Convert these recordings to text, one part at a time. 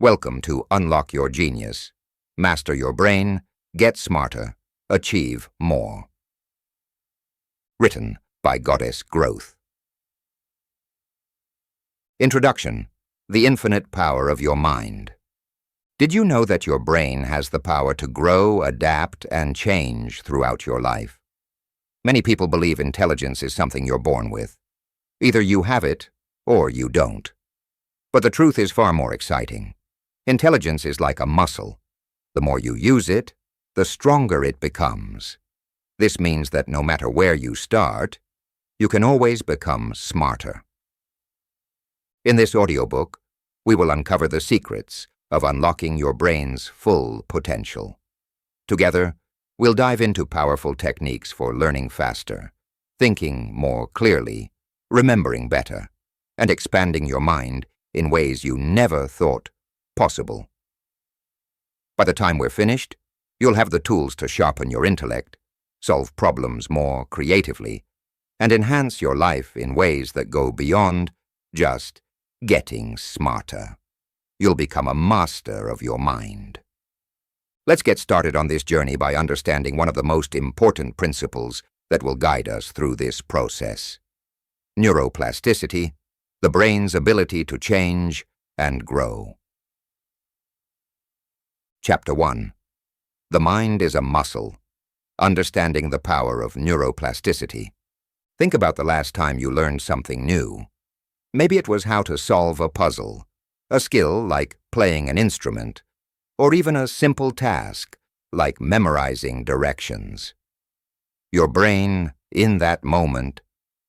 Welcome to Unlock Your Genius. Master your brain, get smarter, achieve more. Written by Goddess Growth. Introduction: The infinite power of your mind. Did you know that your brain has the power to grow, adapt, and change throughout your life? Many people believe intelligence is something you're born with. Either you have it, or you don't. But the truth is far more exciting. Intelligence is like a muscle. The more you use it, the stronger it becomes. This means that no matter where you start, you can always become smarter. In this audiobook, we will uncover the secrets of unlocking your brain's full potential. Together, we'll dive into powerful techniques for learning faster, thinking more clearly, remembering better, and expanding your mind in ways you never thought possible. By the time we're finished, you'll have the tools to sharpen your intellect, solve problems more creatively, and enhance your life in ways that go beyond just getting smarter. You'll become a master of your mind. Let's get started on this journey by understanding one of the most important principles that will guide us through this process. Neuroplasticity, the brain's ability to change and grow. Chapter 1. The mind is a muscle. Understanding the power of neuroplasticity. Think about the last time you learned something new. Maybe it was how to solve a puzzle, a skill like playing an instrument, or even a simple task like memorizing directions. Your brain, in that moment,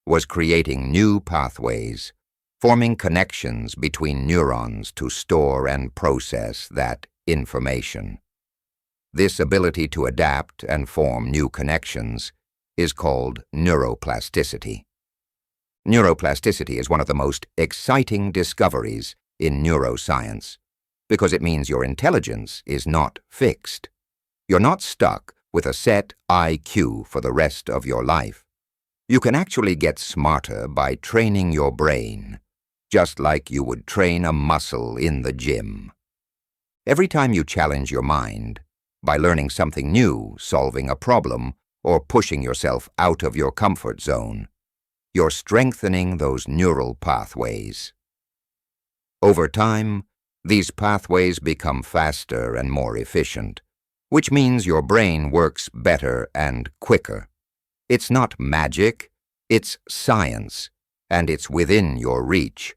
was creating new pathways, forming connections between neurons to store and process that information. This ability to adapt and form new connections is called neuroplasticity. Neuroplasticity is one of the most exciting discoveries in neuroscience because it means your intelligence is not fixed. You're not stuck with a set IQ for the rest of your life. You can actually get smarter by training your brain, just like you would train a muscle in the gym. Every time you challenge your mind, by learning something new, solving a problem, or pushing yourself out of your comfort zone, you're strengthening those neural pathways. Over time, these pathways become faster and more efficient, which means your brain works better and quicker. It's not magic, it's science, and it's within your reach.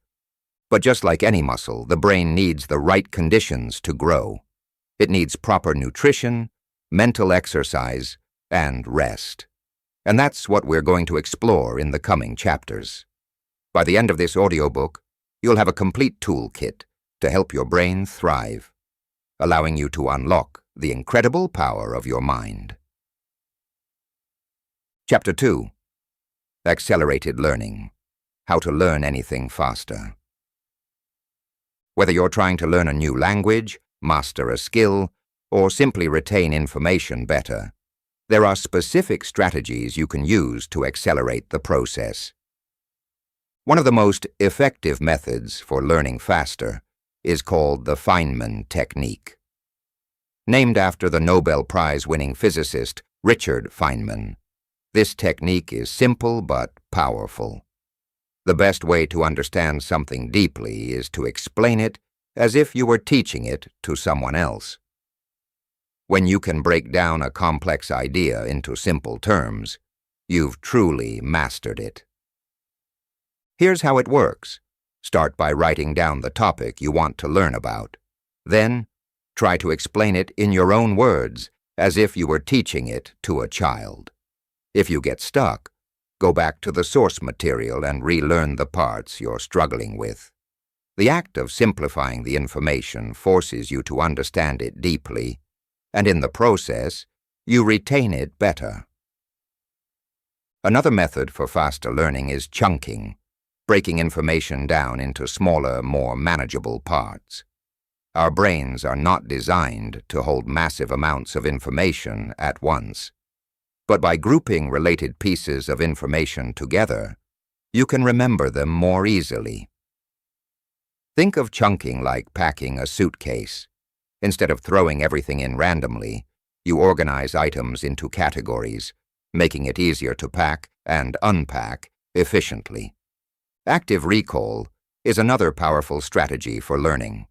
But just like any muscle, the brain needs the right conditions to grow. It needs proper nutrition, mental exercise, and rest. And that's what we're going to explore in the coming chapters. By the end of this audiobook, you'll have a complete toolkit to help your brain thrive, allowing you to unlock the incredible power of your mind. Chapter 2. Accelerated Learning. How to learn anything faster. Whether you're trying to learn a new language, master a skill, or simply retain information better, there are specific strategies you can use to accelerate the process. One of the most effective methods for learning faster is called the Feynman technique. Named after the Nobel Prize-winning physicist Richard Feynman, this technique is simple but powerful. The best way to understand something deeply is to explain it as if you were teaching it to someone else. When you can break down a complex idea into simple terms, you've truly mastered it. Here's how it works. Start by writing down the topic you want to learn about. Then, try to explain it in your own words, as if you were teaching it to a child. If you get stuck, go back to the source material and relearn the parts you're struggling with. The act of simplifying the information forces you to understand it deeply, and in the process, you retain it better. Another method for faster learning is chunking, breaking information down into smaller, more manageable parts. Our brains are not designed to hold massive amounts of information at once. But by grouping related pieces of information together, you can remember them more easily. Think of chunking like packing a suitcase. Instead of throwing everything in randomly, you organize items into categories, making it easier to pack and unpack efficiently. Active recall is another powerful strategy for learning.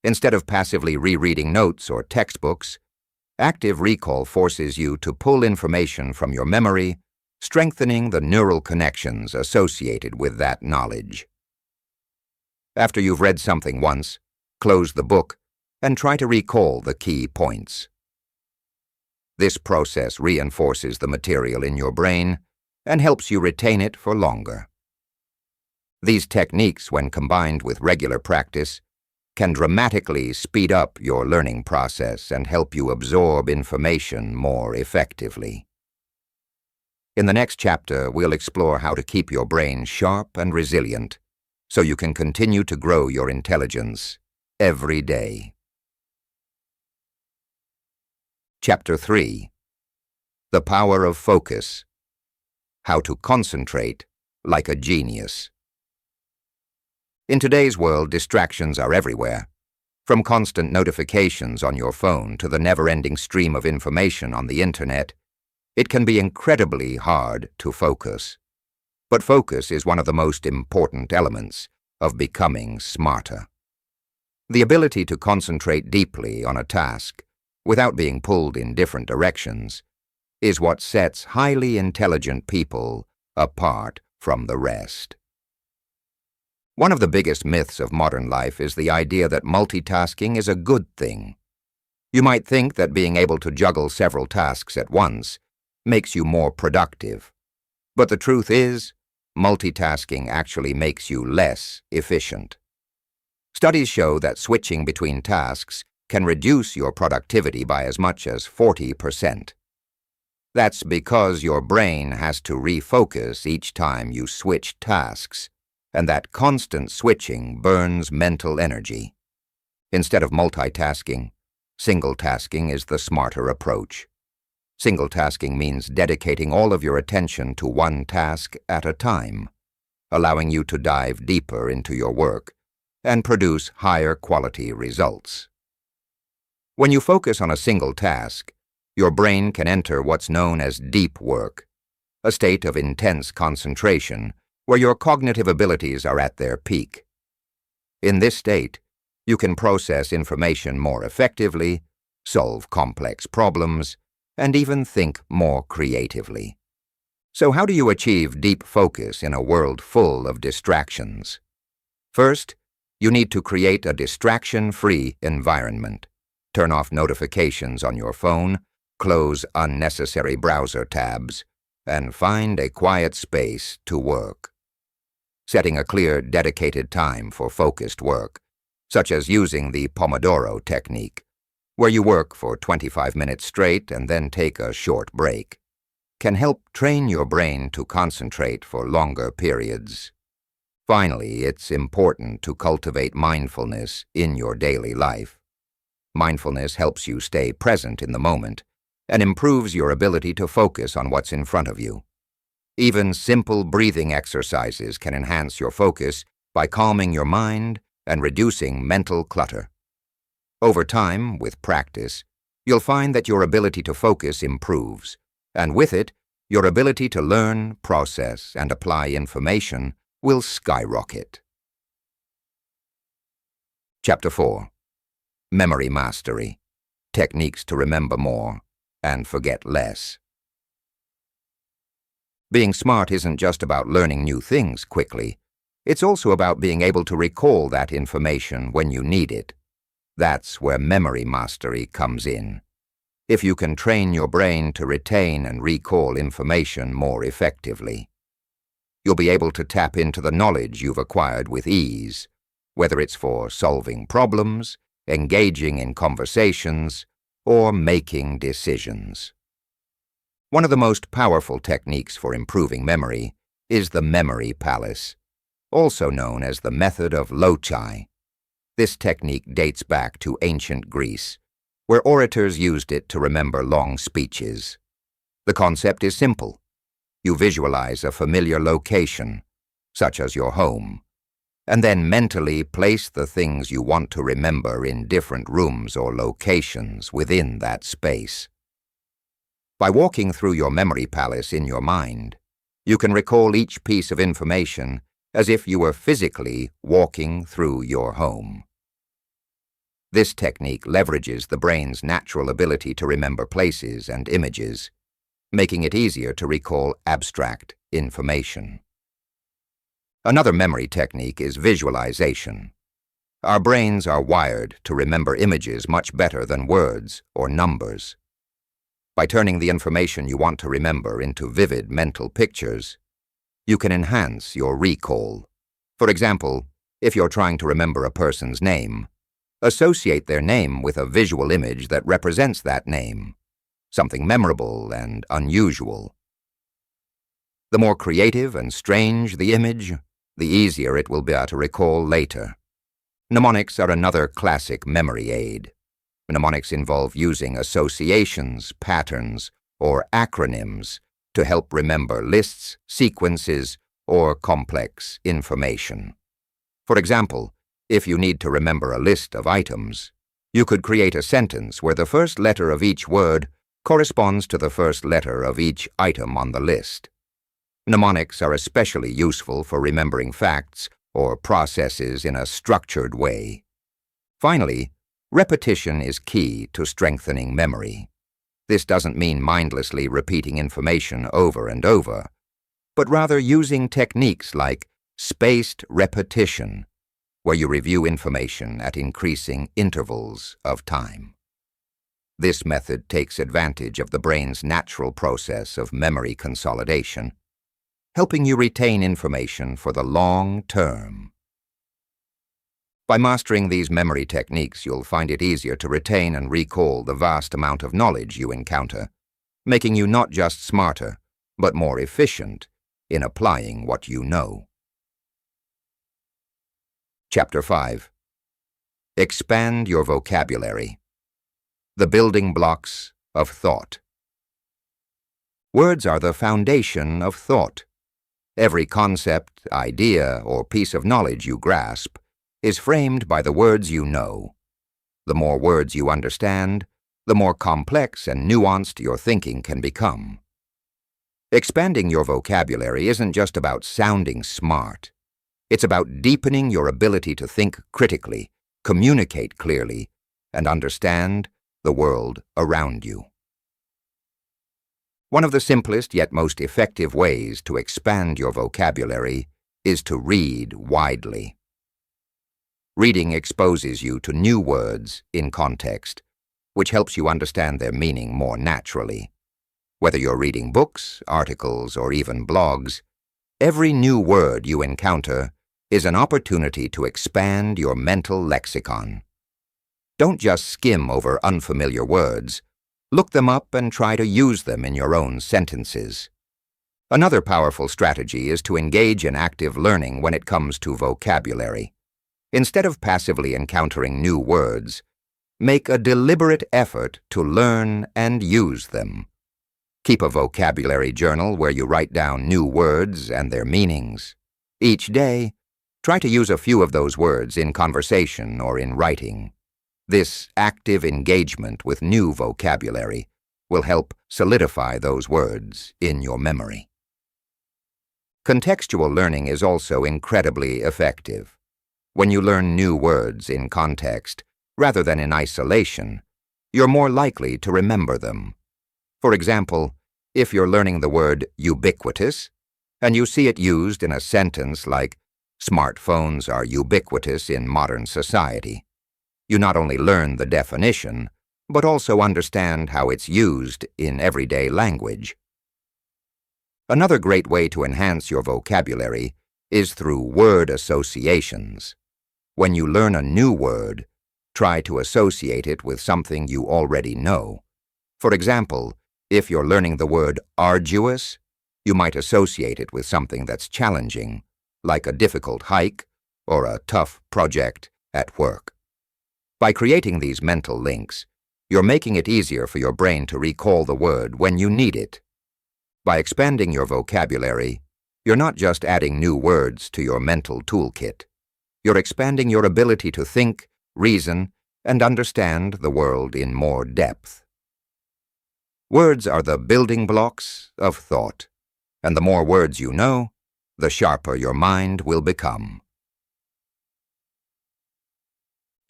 Instead of passively rereading notes or textbooks, active recall forces you to pull information from your memory, strengthening the neural connections associated with that knowledge. After you've read something once, close the book and try to recall the key points. This process reinforces the material in your brain and helps you retain it for longer. These techniques, when combined with regular practice, can dramatically speed up your learning process and help you absorb information more effectively. In the next chapter, we'll explore how to keep your brain sharp and resilient so you can continue to grow your intelligence every day. Chapter 3. The Power of Focus. How to Concentrate Like a Genius. In today's world, distractions are everywhere. From constant notifications on your phone to the never-ending stream of information on the internet, it can be incredibly hard to focus. But focus is one of the most important elements of becoming smarter. The ability to concentrate deeply on a task without being pulled in different directions is what sets highly intelligent people apart from the rest. One of the biggest myths of modern life is the idea that multitasking is a good thing. You might think that being able to juggle several tasks at once makes you more productive. But the truth is, multitasking actually makes you less efficient. Studies show that switching between tasks can reduce your productivity by as much as 40%. That's because your brain has to refocus each time you switch tasks, and that constant switching burns mental energy. Instead of multitasking, single-tasking is the smarter approach. Single-tasking means dedicating all of your attention to one task at a time, allowing you to dive deeper into your work and produce higher quality results. When you focus on a single task, your brain can enter what's known as deep work, a state of intense concentration where your cognitive abilities are at their peak. In this state, you can process information more effectively, solve complex problems, and even think more creatively. So how do you achieve deep focus in a world full of distractions? First, you need to create a distraction-free environment. Turn off notifications on your phone, close unnecessary browser tabs, and find a quiet space to work. Setting a clear, dedicated time for focused work, such as using the Pomodoro technique, where you work for 25 minutes straight and then take a short break, can help train your brain to concentrate for longer periods. Finally, it's important to cultivate mindfulness in your daily life. Mindfulness helps you stay present in the moment and improves your ability to focus on what's in front of you. Even simple breathing exercises can enhance your focus by calming your mind and reducing mental clutter. Over time, with practice, you'll find that your ability to focus improves, and with it, your ability to learn, process, and apply information will skyrocket. Chapter 4. Memory Mastery. Techniques to remember more and forget less. Being smart isn't just about learning new things quickly. It's also about being able to recall that information when you need it. That's where memory mastery comes in. If you can train your brain to retain and recall information more effectively, you'll be able to tap into the knowledge you've acquired with ease, whether it's for solving problems, engaging in conversations, or making decisions. One of the most powerful techniques for improving memory is the memory palace, also known as the method of loci. This technique dates back to ancient Greece, where orators used it to remember long speeches. The concept is simple. You visualize a familiar location, such as your home. and then mentally place the things you want to remember in different rooms or locations within that space. By walking through your memory palace in your mind, you can recall each piece of information as if you were physically walking through your home. This technique leverages the brain's natural ability to remember places and images, making it easier to recall abstract information. Another memory technique is visualization. Our brains are wired to remember images much better than words or numbers. By turning the information you want to remember into vivid mental pictures, you can enhance your recall. For example, if you're trying to remember a person's name, associate their name with a visual image that represents that name, something memorable and unusual. The more creative and strange the image, the easier it will be to recall later. Mnemonics are another classic memory aid. Mnemonics involve using associations, patterns, or acronyms to help remember lists, sequences, or complex information. For example, if you need to remember a list of items, you could create a sentence where the first letter of each word corresponds to the first letter of each item on the list. Mnemonics are especially useful for remembering facts or processes in a structured way. Finally, repetition is key to strengthening memory. This doesn't mean mindlessly repeating information over and over, but rather using techniques like spaced repetition, where you review information at increasing intervals of time. This method takes advantage of the brain's natural process of memory consolidation, helping you retain information for the long term. By mastering these memory techniques, you'll find it easier to retain and recall the vast amount of knowledge you encounter, making you not just smarter, but more efficient in applying what you know. Chapter 5. Expand your vocabulary. The building blocks of thought. Words are the foundation of thought. Every concept, idea, or piece of knowledge you grasp is framed by the words you know. The more words you understand, the more complex and nuanced your thinking can become. Expanding your vocabulary isn't just about sounding smart. It's about deepening your ability to think critically, communicate clearly, and understand the world around you. One of the simplest yet most effective ways to expand your vocabulary is to read widely. Reading exposes you to new words in context, which helps you understand their meaning more naturally. Whether you're reading books, articles, or even blogs, every new word you encounter is an opportunity to expand your mental lexicon. Don't just skim over unfamiliar words. Look them up and try to use them in your own sentences. Another powerful strategy is to engage in active learning when it comes to vocabulary. Instead of passively encountering new words, make a deliberate effort to learn and use them. Keep a vocabulary journal where you write down new words and their meanings. Each day, try to use a few of those words in conversation or in writing. This active engagement with new vocabulary will help solidify those words in your memory. Contextual learning is also incredibly effective. When you learn new words in context, rather than in isolation, you're more likely to remember them. For example, if you're learning the word ubiquitous, and you see it used in a sentence like, "Smartphones are ubiquitous in modern society," you not only learn the definition, but also understand how it's used in everyday language. Another great way to enhance your vocabulary is through word associations. When you learn a new word, try to associate it with something you already know. For example, if you're learning the word arduous, you might associate it with something that's challenging, like a difficult hike or a tough project at work. By creating these mental links, you're making it easier for your brain to recall the word when you need it. By expanding your vocabulary, you're not just adding new words to your mental toolkit. You're expanding your ability to think, reason, and understand the world in more depth. Words are the building blocks of thought, and the more words you know, the sharper your mind will become.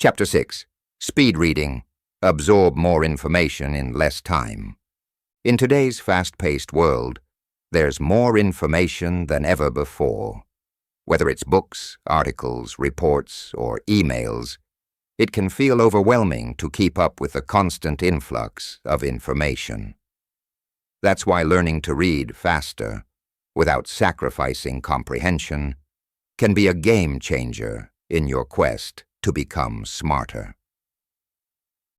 Chapter 6. Speed Reading. Absorb more information in less time. In today's fast-paced world, there's more information than ever before. Whether it's books, articles, reports, or emails, it can feel overwhelming to keep up with the constant influx of information. That's why learning to read faster, without sacrificing comprehension, can be a game changer in your quest to become smarter.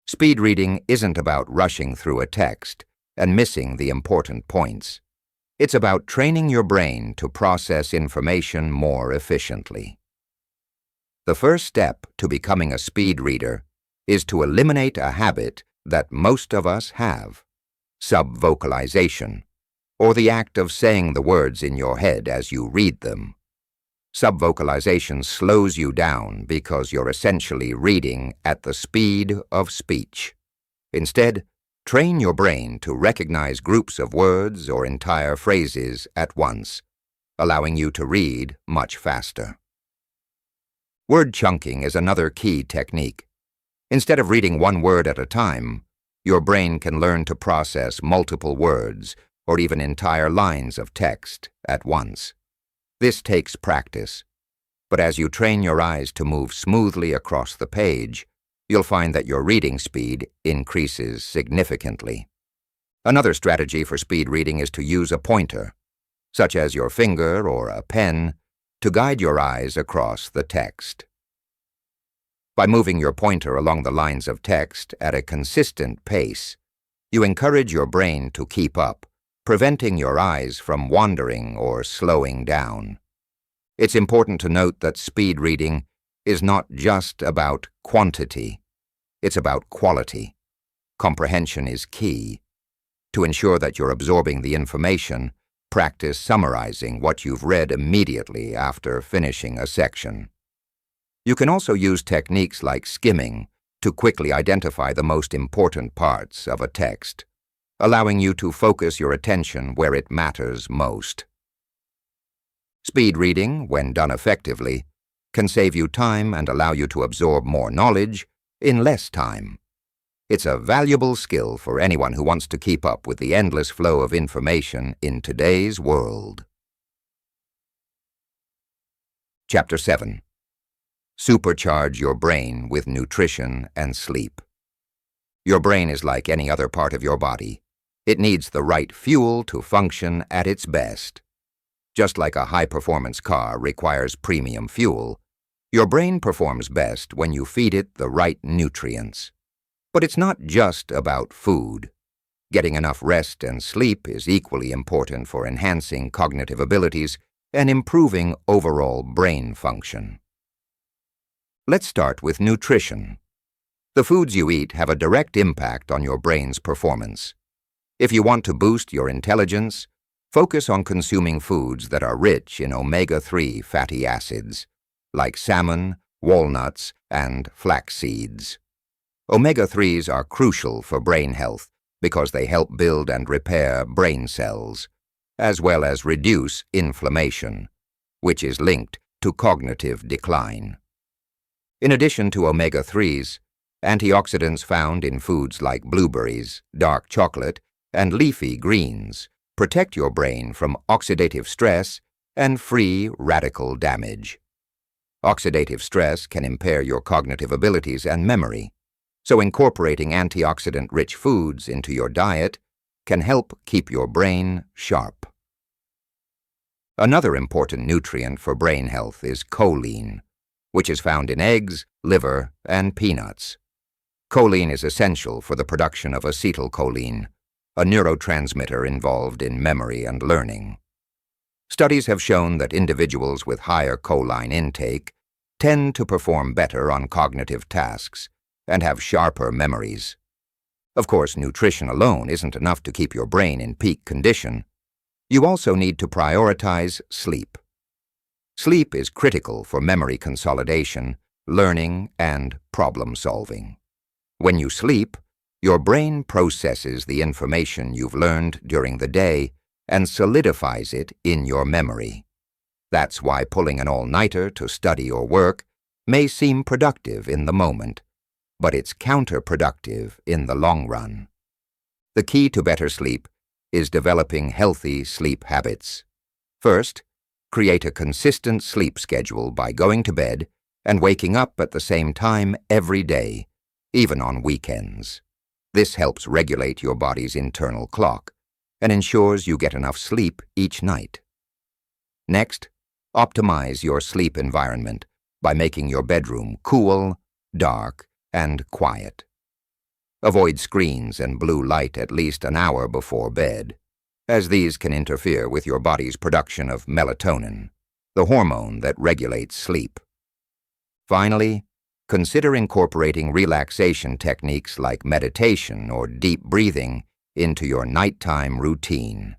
Speed reading isn't about rushing through a text and missing the important points. It's about training your brain to process information more efficiently. The first step to becoming a speed reader is to eliminate a habit that most of us have: subvocalization, or the act of saying the words in your head as you read them. Subvocalization slows you down because you're essentially reading at the speed of speech. Instead, train your brain to recognize groups of words or entire phrases at once, allowing you to read much faster. Word chunking is another key technique. Instead of reading one word at a time, your brain can learn to process multiple words or even entire lines of text at once. This takes practice, but as you train your eyes to move smoothly across the page, you'll find that your reading speed increases significantly. Another strategy for speed reading is to use a pointer, such as your finger or a pen, to guide your eyes across the text. By moving your pointer along the lines of text at a consistent pace, you encourage your brain to keep up, preventing your eyes from wandering or slowing down. It's important to note that speed reading is not just about quantity, it's about quality. Comprehension is key. To ensure that you're absorbing the information, practice summarizing what you've read immediately after finishing a section. You can also use techniques like skimming to quickly identify the most important parts of a text, allowing you to focus your attention where it matters most. Speed reading, when done effectively, can save you time and allow you to absorb more knowledge in less time. It's a valuable skill for anyone who wants to keep up with the endless flow of information in today's world. Chapter 7. Supercharge your brain with nutrition and sleep. Your brain is like any other part of your body. It needs the right fuel to function at its best. Just like a high-performance car requires premium fuel, your brain performs best when you feed it the right nutrients. But it's not just about food. Getting enough rest and sleep is equally important for enhancing cognitive abilities and improving overall brain function. Let's start with nutrition. The foods you eat have a direct impact on your brain's performance. If you want to boost your intelligence, focus on consuming foods that are rich in omega-3 fatty acids, like salmon, walnuts, and flax seeds. Omega-3s are crucial for brain health because they help build and repair brain cells, as well as reduce inflammation, which is linked to cognitive decline. In addition to omega-3s, antioxidants found in foods like blueberries, dark chocolate, and leafy greens protect your brain from oxidative stress and free radical damage. Oxidative stress can impair your cognitive abilities and memory, so incorporating antioxidant-rich foods into your diet can help keep your brain sharp. Another important nutrient for brain health is choline, which is found in eggs, liver, and peanuts. Choline is essential for the production of acetylcholine, a neurotransmitter involved in memory and learning. Studies have shown that individuals with higher choline intake tend to perform better on cognitive tasks and have sharper memories. Of course, nutrition alone isn't enough to keep your brain in peak condition. You also need to prioritize sleep. Sleep is critical for memory consolidation, learning, and problem-solving. When you sleep, your brain processes the information you've learned during the day and solidifies it in your memory. That's why pulling an all-nighter to study or work may seem productive in the moment, but it's counterproductive in the long run. The key to better sleep is developing healthy sleep habits. First, create a consistent sleep schedule by going to bed and waking up at the same time every day, even on weekends. This helps regulate your body's internal clock and ensures you get enough sleep each night. Next, optimize your sleep environment by making your bedroom cool, dark, and quiet. Avoid screens and blue light at least an hour before bed, as these can interfere with your body's production of melatonin, the hormone that regulates sleep. Finally, consider incorporating relaxation techniques like meditation or deep breathing into your nighttime routine.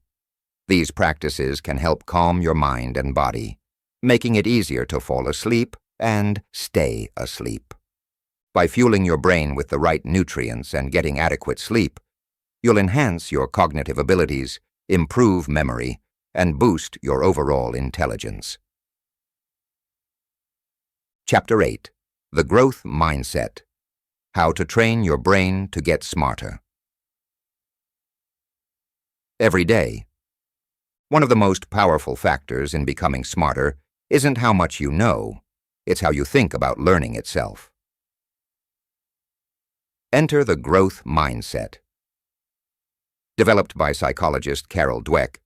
These practices can help calm your mind and body, making it easier to fall asleep and stay asleep. By fueling your brain with the right nutrients and getting adequate sleep, you'll enhance your cognitive abilities, improve memory, and boost your overall intelligence. Chapter 8. The Growth Mindset. How to train your brain to get smarter. Every day. One of the most powerful factors in becoming smarter isn't how much you know, it's how you think about learning itself. Enter the growth mindset. Developed by psychologist Carol Dweck,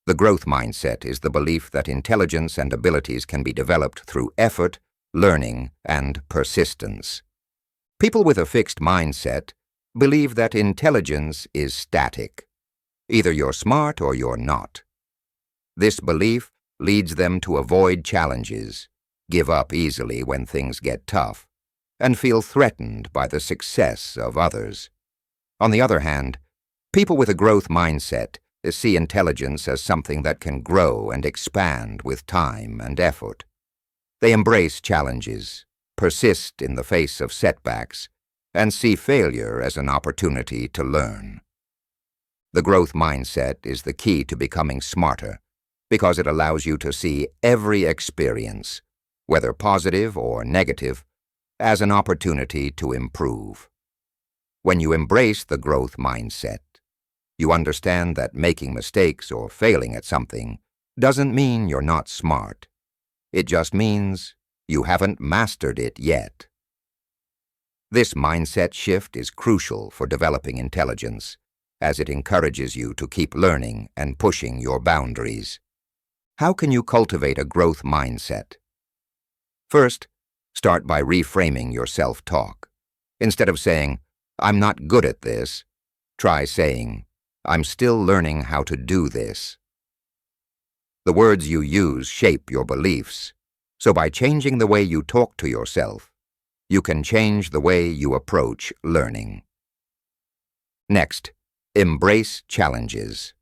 the growth mindset is the belief that intelligence and abilities can be developed through effort, learning, and persistence. People with a fixed mindset believe that intelligence is static. Either you're smart or you're not. This belief leads them to avoid challenges, give up easily when things get tough, and feel threatened by the success of others. On the other hand, people with a growth mindset see intelligence as something that can grow and expand with time and effort. They embrace challenges, persist in the face of setbacks, and see failure as an opportunity to learn. The growth mindset is the key to becoming smarter because it allows you to see every experience, whether positive or negative, as an opportunity to improve. When you embrace the growth mindset, you understand that making mistakes or failing at something doesn't mean you're not smart. It just means you haven't mastered it yet. This mindset shift is crucial for developing intelligence, as it encourages you to keep learning and pushing your boundaries. How can you cultivate a growth mindset? First, start by reframing your self-talk. Instead of saying, "I'm not good at this," try saying, "I'm still learning how to do this." The words you use shape your beliefs, so by changing the way you talk to yourself, you can change the way you approach learning. Next, embrace challenges.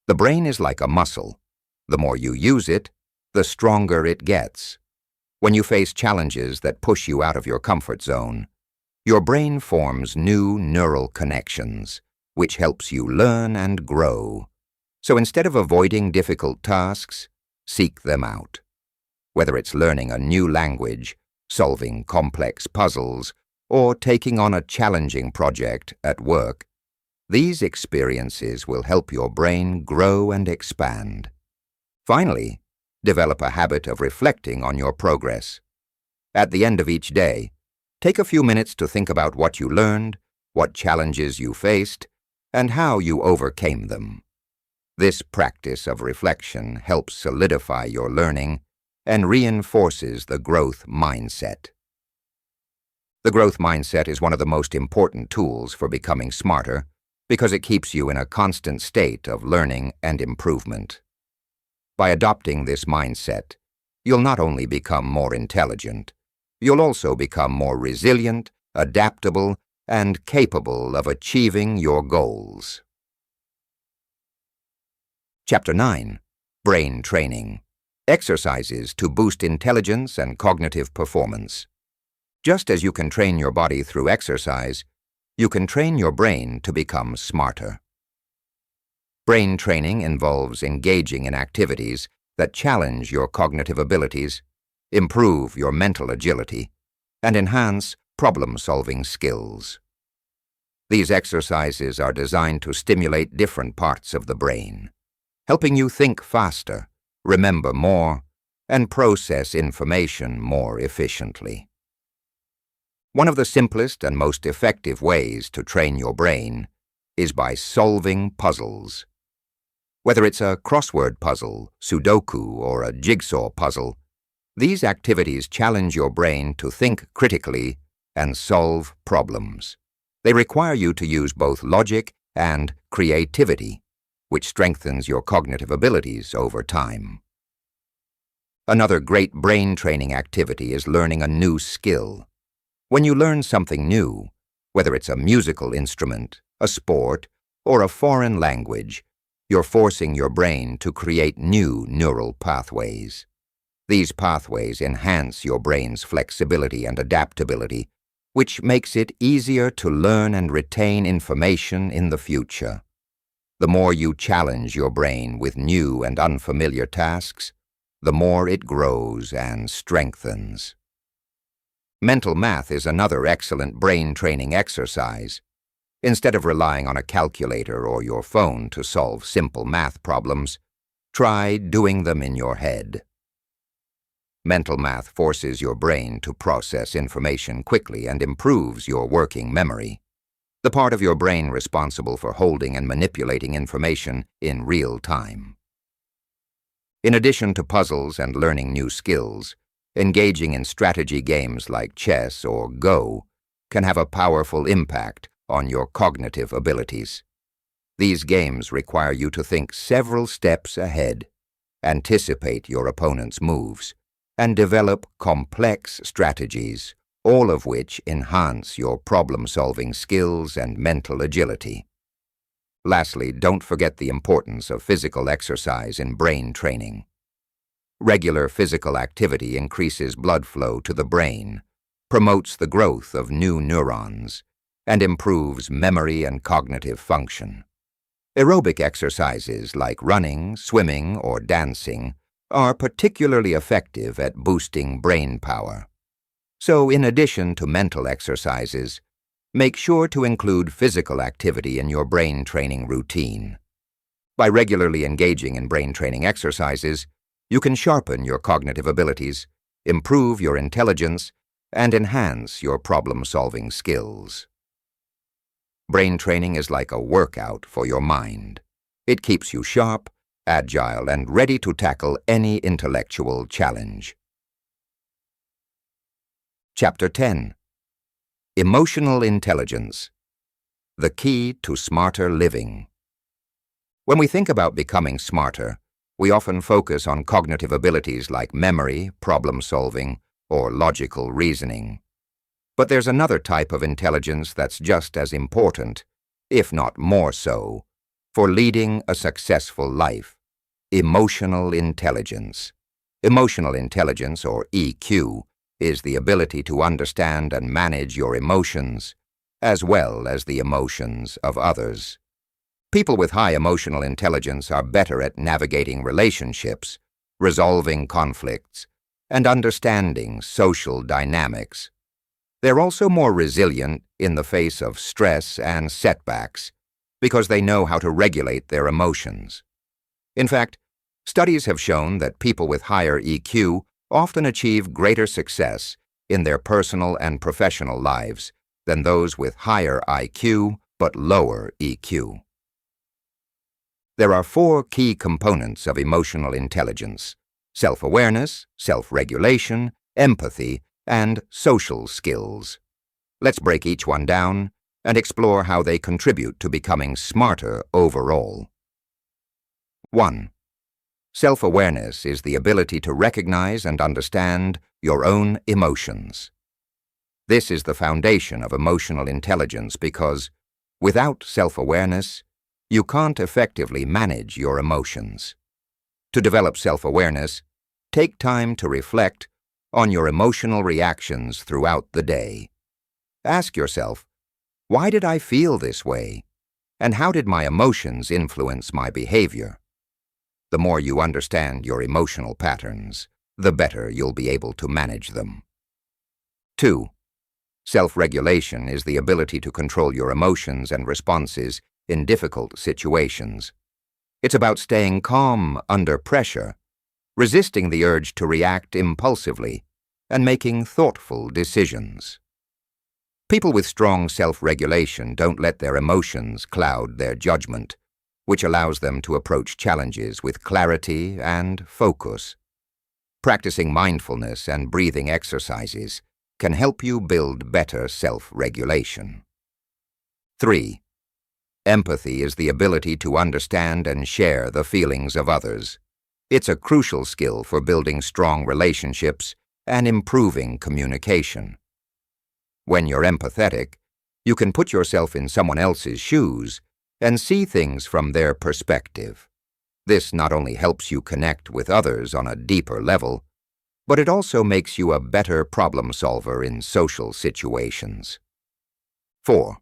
The brain is like a muscle. The more you use it, the stronger it gets. When you face challenges that push you out of your comfort zone, your brain forms new neural connections, which helps you learn and grow. So instead of avoiding difficult tasks, seek them out. Whether it's learning a new language, solving complex puzzles, or taking on a challenging project at work, these experiences will help your brain grow and expand. Finally, develop a habit of reflecting on your progress. At the end of each day, take a few minutes to think about what you learned, what challenges you faced, and how you overcame them. This practice of reflection helps solidify your learning and reinforces the growth mindset. The growth mindset is one of the most important tools for becoming smarter because it keeps you in a constant state of learning and improvement. By adopting this mindset, you'll not only become more intelligent, you'll also become more resilient, adaptable, and capable of achieving your goals. Chapter 9. Brain Training. Exercises to boost intelligence and cognitive performance. Just as you can train your body through exercise, you can train your brain to become smarter. Brain training involves engaging in activities that challenge your cognitive abilities, improve your mental agility, and enhance problem-solving skills. These exercises are designed to stimulate different parts of the brain, helping you think faster, remember more, and process information more efficiently. One of the simplest and most effective ways to train your brain is by solving puzzles. Whether it's a crossword puzzle, Sudoku, or a jigsaw puzzle, these activities challenge your brain to think critically and solve problems. They require you to use both logic and creativity, which strengthens your cognitive abilities over time. Another great brain training activity is learning a new skill. When you learn something new, whether it's a musical instrument, a sport, or a foreign language, you're forcing your brain to create new neural pathways. These pathways enhance your brain's flexibility and adaptability, which makes it easier to learn and retain information in the future. The more you challenge your brain with new and unfamiliar tasks, the more it grows and strengthens. Mental math is another excellent brain training exercise. Instead of relying on a calculator or your phone to solve simple math problems, try doing them in your head. Mental math forces your brain to process information quickly and improves your working memory, the part of your brain responsible for holding and manipulating information in real time. In addition to puzzles and learning new skills, engaging in strategy games like chess or Go can have a powerful impact on your cognitive abilities. These games require you to think several steps ahead, anticipate your opponent's moves, and develop complex strategies, all of which enhance your problem-solving skills and mental agility. Lastly, don't forget the importance of physical exercise in brain training. Regular physical activity increases blood flow to the brain, promotes the growth of new neurons, and improves memory and cognitive function. Aerobic exercises like running, swimming, or dancing are particularly effective at boosting brain power. So, in addition to mental exercises, make sure to include physical activity in your brain training routine. By regularly engaging in brain training exercises, you can sharpen your cognitive abilities, improve your intelligence, and enhance your problem-solving skills. Brain training is like a workout for your mind. It keeps you sharp, agile, and ready to tackle any intellectual challenge. Chapter 10. Emotional Intelligence. The Key to Smarter Living. When we think about becoming smarter, we often focus on cognitive abilities like memory, problem-solving, or logical reasoning. But there's another type of intelligence that's just as important, if not more so, for leading a successful life: emotional intelligence. Emotional intelligence, or EQ, is the ability to understand and manage your emotions, as well as the emotions of others. People with high emotional intelligence are better at navigating relationships, resolving conflicts, and understanding social dynamics. They're also more resilient in the face of stress and setbacks because they know how to regulate their emotions. In fact, studies have shown that people with higher EQ often achieve greater success in their personal and professional lives than those with higher IQ but lower EQ. There are 4 key components of emotional intelligence: self-awareness, self-regulation, empathy, and social skills. Let's break each one down and explore how they contribute to becoming smarter overall. 1. Self-awareness is the ability to recognize and understand your own emotions. This is the foundation of emotional intelligence because, without self-awareness, you can't effectively manage your emotions. To develop self-awareness, take time to reflect on your emotional reactions throughout the day. Ask yourself, why did I feel this way? And how did my emotions influence my behavior? The more you understand your emotional patterns, the better you'll be able to manage them. 2. Self-regulation is the ability to control your emotions and responses in difficult situations. It's about staying calm under pressure, resisting the urge to react impulsively, and making thoughtful decisions. People with strong self-regulation don't let their emotions cloud their judgment, which allows them to approach challenges with clarity and focus. Practicing mindfulness and breathing exercises can help you build better self-regulation. 3. Empathy is the ability to understand and share the feelings of others. It's a crucial skill for building strong relationships and improving communication. When you're empathetic, you can put yourself in someone else's shoes and see things from their perspective. This not only helps you connect with others on a deeper level, but it also makes you a better problem solver in social situations. 4.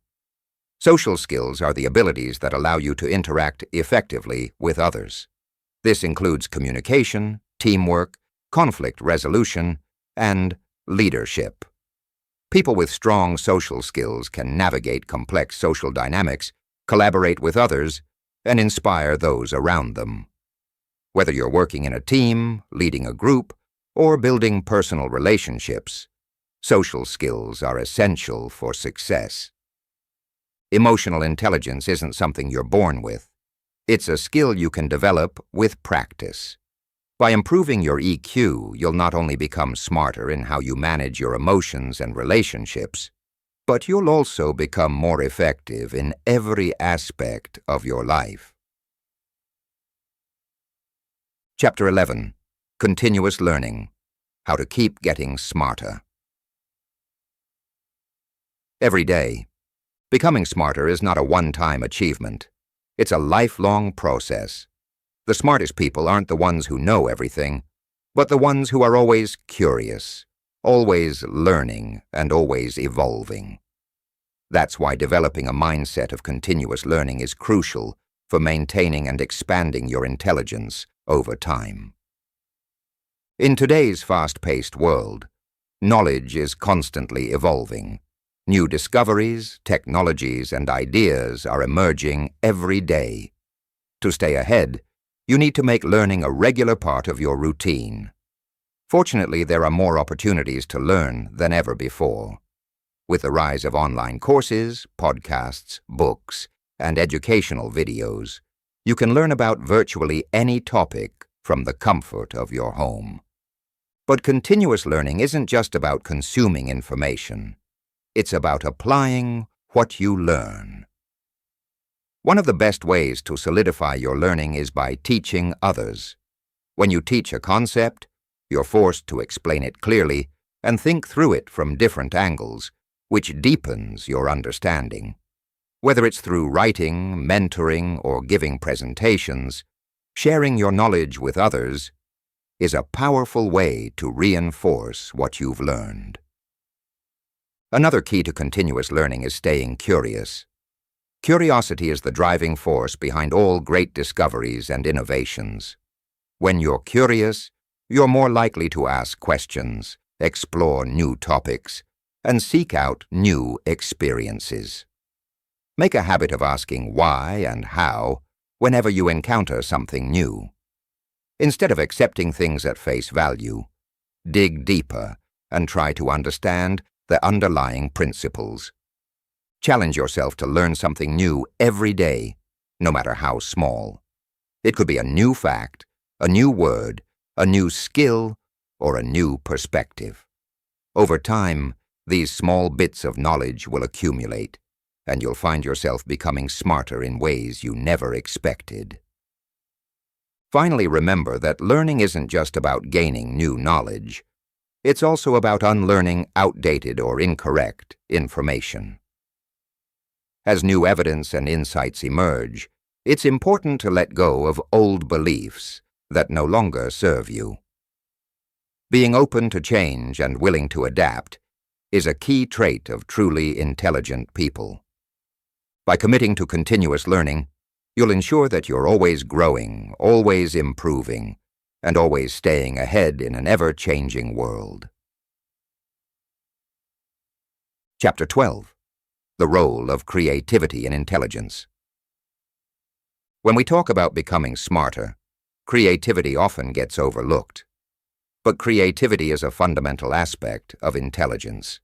Social skills are the abilities that allow you to interact effectively with others. This includes communication, teamwork, conflict resolution, and leadership. People with strong social skills can navigate complex social dynamics, collaborate with others, and inspire those around them. Whether you're working in a team, leading a group, or building personal relationships, social skills are essential for success. Emotional intelligence isn't something you're born with. It's a skill you can develop with practice. By improving your EQ, you'll not only become smarter in how you manage your emotions and relationships, but you'll also become more effective in every aspect of your life. Chapter 11. Continuous Learning. How to Keep Getting Smarter. Every day, becoming smarter is not a one-time achievement. It's a lifelong process. The smartest people aren't the ones who know everything, but the ones who are always curious, always learning, and always evolving. That's why developing a mindset of continuous learning is crucial for maintaining and expanding your intelligence over time. In today's fast-paced world, knowledge is constantly evolving. New discoveries, technologies, and ideas are emerging every day. To stay ahead, you need to make learning a regular part of your routine. Fortunately, there are more opportunities to learn than ever before. With the rise of online courses, podcasts, books, and educational videos, you can learn about virtually any topic from the comfort of your home. But continuous learning isn't just about consuming information. It's about applying what you learn. One of the best ways to solidify your learning is by teaching others. When you teach a concept, you're forced to explain it clearly and think through it from different angles, which deepens your understanding. Whether it's through writing, mentoring, or giving presentations, sharing your knowledge with others is a powerful way to reinforce what you've learned. Another key to continuous learning is staying curious. Curiosity is the driving force behind all great discoveries and innovations. When you're curious, you're more likely to ask questions, explore new topics, and seek out new experiences. Make a habit of asking why and how whenever you encounter something new. Instead of accepting things at face value, dig deeper and try to understand the underlying principles. Challenge yourself to learn something new every day, no matter how small. It could be a new fact, a new word, a new skill, or a new perspective. Over time, these small bits of knowledge will accumulate, and you'll find yourself becoming smarter in ways you never expected. Finally, remember that learning isn't just about gaining new knowledge. It's also about unlearning outdated or incorrect information. As new evidence and insights emerge, it's important to let go of old beliefs that no longer serve you. Being open to change and willing to adapt is a key trait of truly intelligent people. By committing to continuous learning, you'll ensure that you're always growing, always improving, and always staying ahead in an ever-changing world. Chapter 12. The Role of Creativity in Intelligence. When we talk about becoming smarter, creativity often gets overlooked. But creativity is a fundamental aspect of intelligence.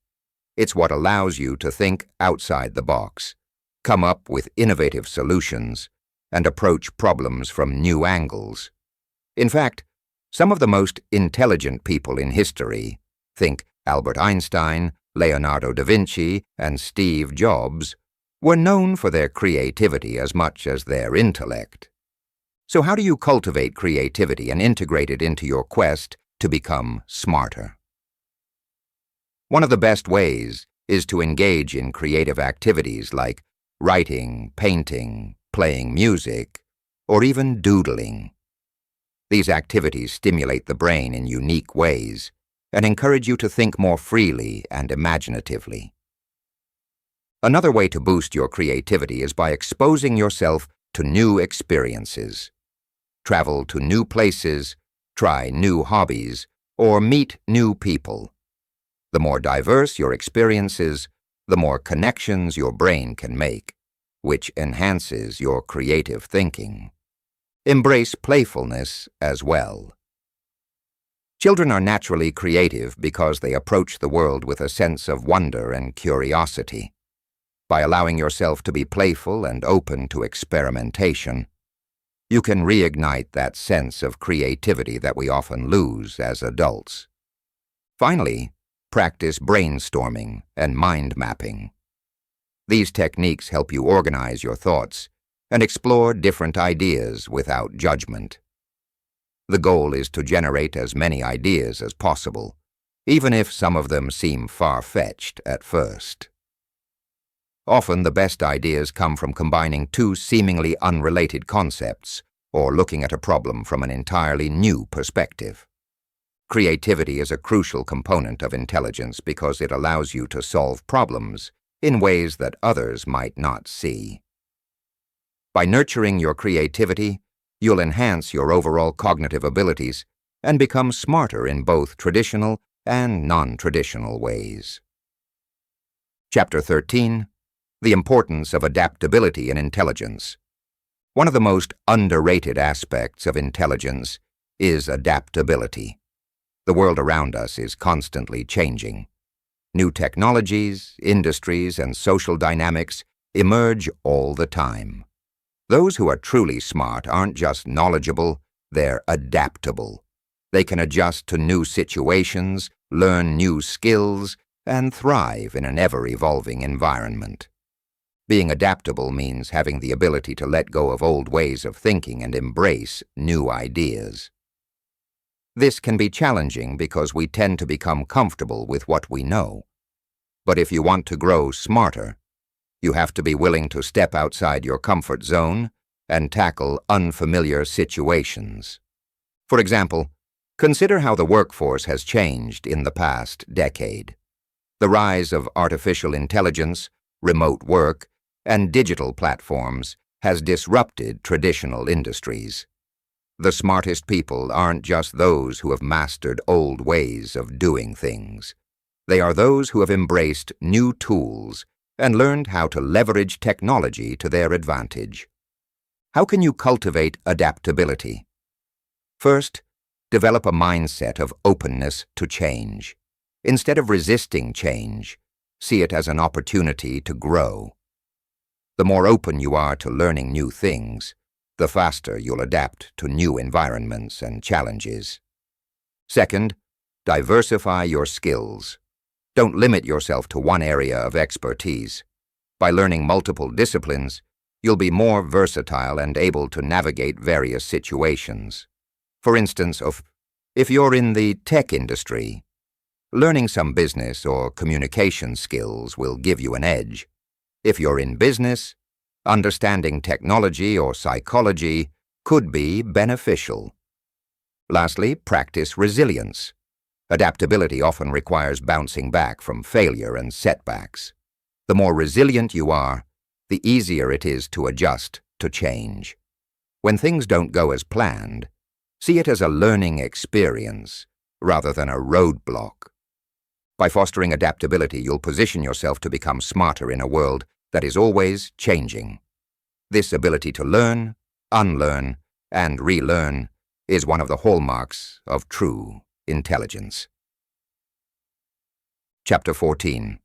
It's what allows you to think outside the box, come up with innovative solutions, and approach problems from new angles. In fact, some of the most intelligent people in history, think Albert Einstein, Leonardo da Vinci, and Steve Jobs, were known for their creativity as much as their intellect. So how do you cultivate creativity and integrate it into your quest to become smarter? One of the best ways is to engage in creative activities like writing, painting, playing music, or even doodling. These activities stimulate the brain in unique ways and encourage you to think more freely and imaginatively. Another way to boost your creativity is by exposing yourself to new experiences. Travel to new places, try new hobbies, or meet new people. The more diverse your experiences, the more connections your brain can make, which enhances your creative thinking. Embrace playfulness as well. Children are naturally creative because they approach the world with a sense of wonder and curiosity. By allowing yourself to be playful and open to experimentation, you can reignite that sense of creativity that we often lose as adults. Finally, practice brainstorming and mind mapping. These techniques help you organize your thoughts and explore different ideas without judgment. The goal is to generate as many ideas as possible, even if some of them seem far-fetched at first. Often the best ideas come from combining two seemingly unrelated concepts or looking at a problem from an entirely new perspective. Creativity is a crucial component of intelligence because it allows you to solve problems in ways that others might not see. By nurturing your creativity, you'll enhance your overall cognitive abilities and become smarter in both traditional and non-traditional ways. Chapter 13. The Importance of Adaptability in Intelligence. One of the most underrated aspects of intelligence is adaptability. The world around us is constantly changing. New technologies, industries, and social dynamics emerge all the time. Those who are truly smart aren't just knowledgeable, they're adaptable. They can adjust to new situations, learn new skills, and thrive in an ever-evolving environment. Being adaptable means having the ability to let go of old ways of thinking and embrace new ideas. This can be challenging because we tend to become comfortable with what we know. But if you want to grow smarter, you have to be willing to step outside your comfort zone and tackle unfamiliar situations. For example, consider how the workforce has changed in the past decade. The rise of artificial intelligence, remote work, and digital platforms has disrupted traditional industries. The smartest people aren't just those who have mastered old ways of doing things. They are those who have embraced new tools and learned how to leverage technology to their advantage. How can you cultivate adaptability? First, develop a mindset of openness to change. Instead of resisting change, see it as an opportunity to grow. The more open you are to learning new things, the faster you'll adapt to new environments and challenges. Second, diversify your skills. Don't limit yourself to one area of expertise. By learning multiple disciplines, you'll be more versatile and able to navigate various situations. For instance, if you're in the tech industry, learning some business or communication skills will give you an edge. If you're in business, understanding technology or psychology could be beneficial. Lastly, practice resilience. Adaptability often requires bouncing back from failure and setbacks. The more resilient you are, the easier it is to adjust to change. When things don't go as planned, see it as a learning experience rather than a roadblock. By fostering adaptability, you'll position yourself to become smarter in a world that is always changing. This ability to learn, unlearn, and relearn is one of the hallmarks of true intelligence. Chapter 14.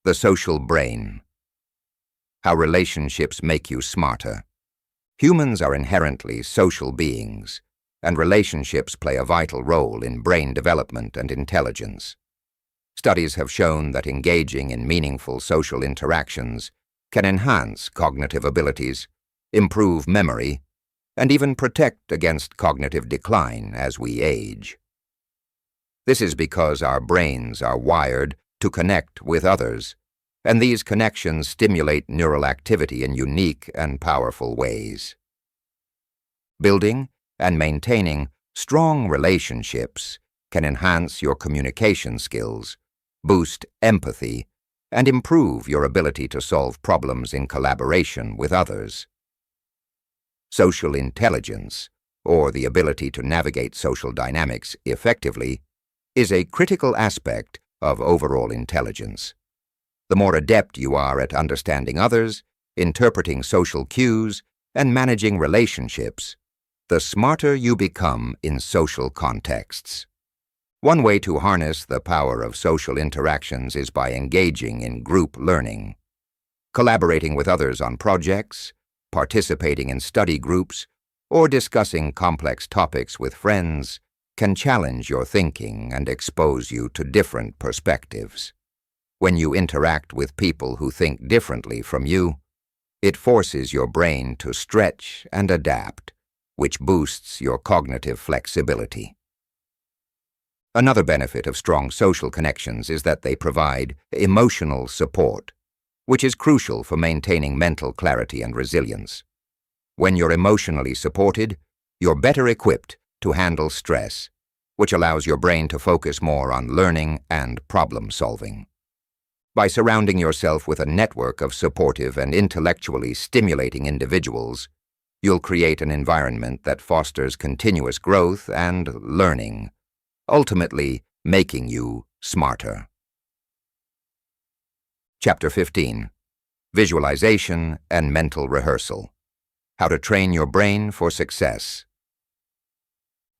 The Social Brain. How relationships make you smarter. Humans are inherently social beings, and relationships play a vital role in brain development and intelligence. Studies have shown that engaging in meaningful social interactions can enhance cognitive abilities, improve memory, and even protect against cognitive decline as we age. This is because our brains are wired to connect with others, and these connections stimulate neural activity in unique and powerful ways. Building and maintaining strong relationships can enhance your communication skills, boost empathy, and improve your ability to solve problems in collaboration with others. Social intelligence, or the ability to navigate social dynamics effectively, is a critical aspect of overall intelligence. The more adept you are at understanding others, interpreting social cues, and managing relationships, the smarter you become in social contexts. One way to harness the power of social interactions is by engaging in group learning. Collaborating with others on projects, participating in study groups, or discussing complex topics with friends can challenge your thinking and expose you to different perspectives. When you interact with people who think differently from you, it forces your brain to stretch and adapt, which boosts your cognitive flexibility. Another benefit of strong social connections is that they provide emotional support, which is crucial for maintaining mental clarity and resilience. When you're emotionally supported, you're better equipped to handle stress, which allows your brain to focus more on learning and problem-solving. By surrounding yourself with a network of supportive and intellectually stimulating individuals, you'll create an environment that fosters continuous growth and learning, ultimately making you smarter. Chapter 15. Visualization and Mental Rehearsal. How to train your brain for success.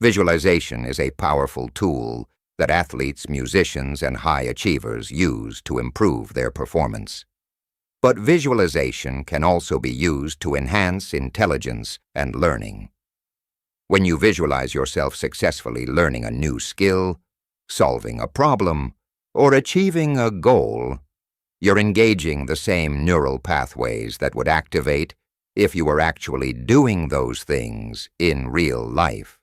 Visualization is a powerful tool that athletes, musicians, and high achievers use to improve their performance. But visualization can also be used to enhance intelligence and learning. When you visualize yourself successfully learning a new skill, solving a problem, or achieving a goal, you're engaging the same neural pathways that would activate if you were actually doing those things in real life.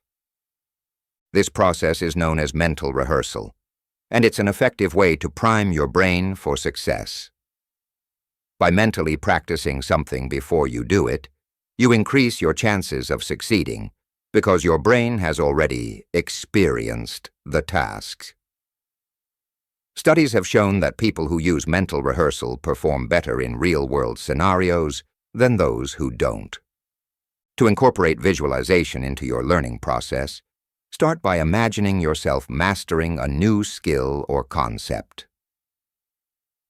This process is known as mental rehearsal, and it's an effective way to prime your brain for success. By mentally practicing something before you do it, you increase your chances of succeeding because your brain has already experienced the tasks. Studies have shown that people who use mental rehearsal perform better in real-world scenarios than those who don't. To incorporate visualization into your learning process, start by imagining yourself mastering a new skill or concept.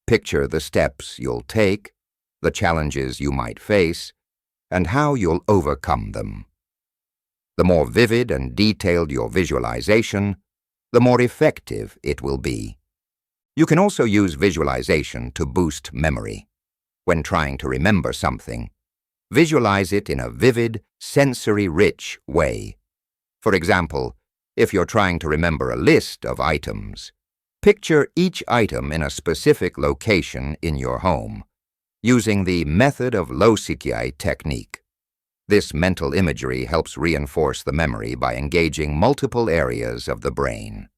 Picture the steps you'll take, the challenges you might face, and how you'll overcome them. The more vivid and detailed your visualization, the more effective it will be. You can also use visualization to boost memory. When trying to remember something, visualize it in a vivid, sensory-rich way. For example, if you're trying to remember a list of items, picture each item in a specific location in your home, using the method of loci technique. This mental imagery helps reinforce the memory by engaging multiple areas of the brain.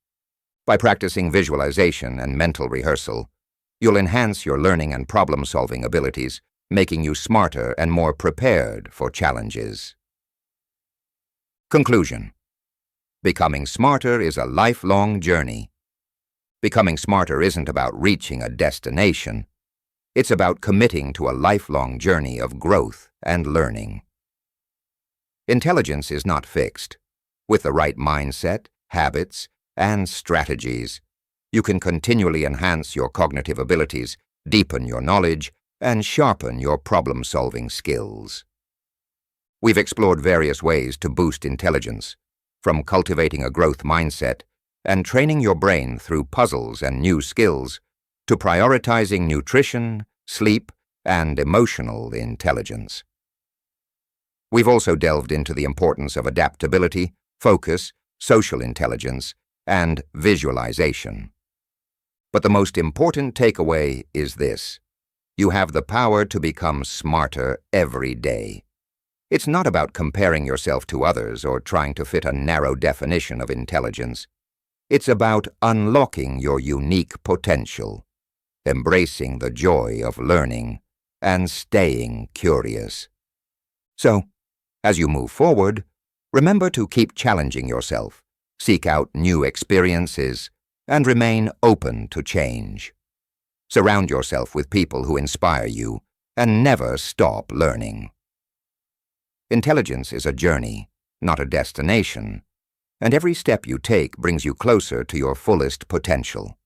By practicing visualization and mental rehearsal, you'll enhance your learning and problem-solving abilities, making you smarter and more prepared for challenges. Conclusion. Becoming smarter is a lifelong journey. Becoming smarter isn't about reaching a destination. It's about committing to a lifelong journey of growth and learning. Intelligence is not fixed. With the right mindset, habits, and strategies, you can continually enhance your cognitive abilities, deepen your knowledge, and sharpen your problem-solving skills. We've explored various ways to boost intelligence, from cultivating a growth mindset and training your brain through puzzles and new skills, to prioritizing nutrition, sleep, and emotional intelligence. We've also delved into the importance of adaptability, focus, social intelligence, and visualization. But the most important takeaway is this: you have the power to become smarter every day. It's not about comparing yourself to others or trying to fit a narrow definition of intelligence. It's about unlocking your unique potential, embracing the joy of learning, and staying curious. So, as you move forward, remember to keep challenging yourself, seek out new experiences, and remain open to change. Surround yourself with people who inspire you, and never stop learning. Intelligence is a journey, not a destination, and every step you take brings you closer to your fullest potential.